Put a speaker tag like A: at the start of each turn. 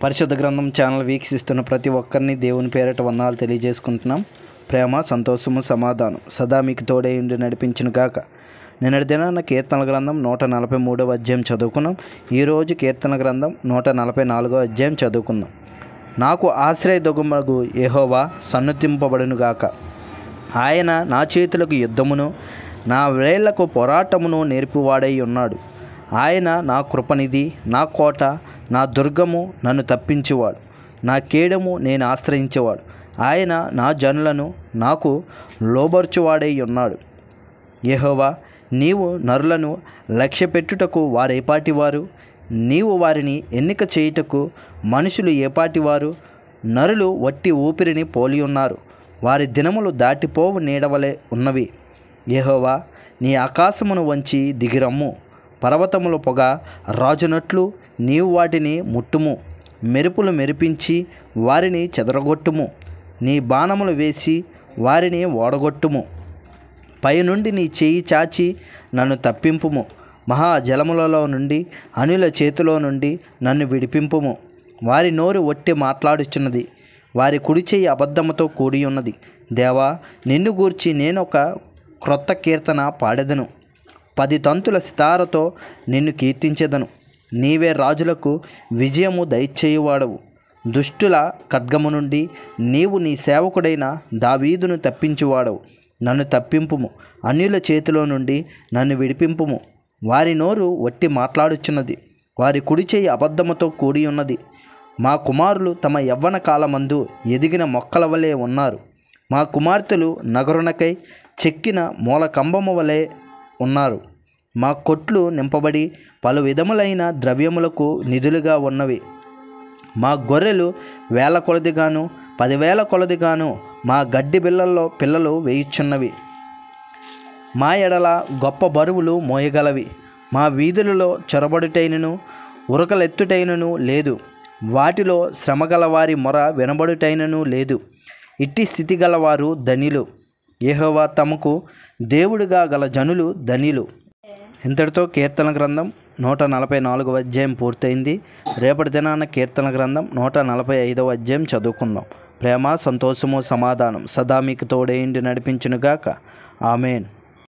A: పరిశుద్ధ గ్రంథం ఛానల్ వీక్షిస్తున్న ప్రతి ఒక్కరిని దేవుని పేరిట వందనాలు తెలియజేసుకుంటున్నాం. ప్రేమ, సంతోషము, సమాధానం సదా మీకు తోడే ఉండి నడిపించును గాక. నిన్నటి దినాన కీర్తనల గ్రంథం 143వ అధ్యాయం చదువుకున్నాం. ఈరోజు కీర్తన గ్రంథం 144వ అధ్యాయం చదువుకున్నాం. నాకు ఆశ్రయదుర్గమగు యెహోవా సన్నుతింపబడును గాక. ఆయన నా చేతులకు యుద్ధమును నా వేళ్లకు పోరాటమును నేర్పివాడై ఉన్నాడు. ఆయన నా కృపనిధి, నా కోట, నా దుర్గము, నన్ను తప్పించేవాడు, నా కేడము, నేను ఆశ్రయించేవాడు. ఆయన నా జనులను నాకు లోబర్చువాడై ఉన్నాడు. యెహోవా, నీవు నరులను లక్ష్యపెట్టుటకు వారేపాటివారు? నీవు వారిని ఎన్నిక చేయుటకు మనుషులు ఏపాటివారు? నరులు వట్టి ఊపిరిని పోలి ఉన్నారు, వారి దినములు దాటిపోవు నీడవలే ఉన్నవి. యెహోవా, నీ ఆకాశమును వంచి దిగిరమ్ము. పర్వతముల పొగ రాజునట్లు నీవు వాటిని ముట్టుము. మెరుపులు మెరిపించి వారిని చెదరగొట్టుము. నీ బాణములు వేసి వారిని ఓడగొట్టుము. పైనుండి నీ చేయి చాచి నన్ను తప్పింపుము. మహాజలములలో నుండి, అనుల చేతిలో నుండి నన్ను విడిపింపుము. వారి నోరు ఒట్టి మాట్లాడుచున్నది, వారి కుడి చేయి అబద్ధముతో కూడి ఉన్నది. దేవా, నిన్ను గూర్చి నేనొక క్రొత్త కీర్తన పాడెదను. 10 తంతుల సితారతో నిన్ను కీర్తించెదను. నీవే రాజులకు విజయము దయచేయువాడవు. దుష్టుల ఖడ్గము నుండి నీవు నీ సేవకుడైన దావీదును తప్పించువాడవు. నన్ను తప్పింపుము, అన్యుల చేతిలో నుండి నన్ను విడిపింపుము. వారి నోరు వట్టి మాట్లాడుచున్నది, వారి కుడి చేయి అబద్ధముతో కూడి ఉన్నది. మా కుమారులు తమ యవ్వన కాలమందు ఎదిగిన మొక్కల వలె ఉన్నారు. మా కుమార్తెలు నగరునకై చెక్కిన మూలకంబము వలె ఉన్నారు. మా కొట్లు నింపబడి పలు విధములైన ద్రవ్యములకు నిధులుగా ఉన్నవి. మా గొర్రెలు 1000 కొలదిగాను 10,000 కొలదిగాను మా గడ్డి బిళ్ళల్లో పిల్లలు వేయుచున్నవి. మా ఎడల గొప్ప బరువులు మోయగలవి. మా వీధులలో చొరబడుటైనను ఉరకలెత్తుటైనను లేదు. వాటిలో శ్రమగల వారి మొర వినబడుటైనను లేదు. ఇట్టి స్థితి గలవారు ధనిలు. యెహోవా తమకు దేవుడుగా గల జనులు ధనిలు. ఇంతటితో కీర్తన గ్రంథం 144వ అధ్యాయం పూర్తయింది. రేపటి దినాన కీర్తన గ్రంథం 145వ అధ్యాయం చదువుకుందాం. ప్రేమ, సంతోషము, సమాధానం సదా మీకు తోడేండి నడిపించునుగాక. ఆమెన్.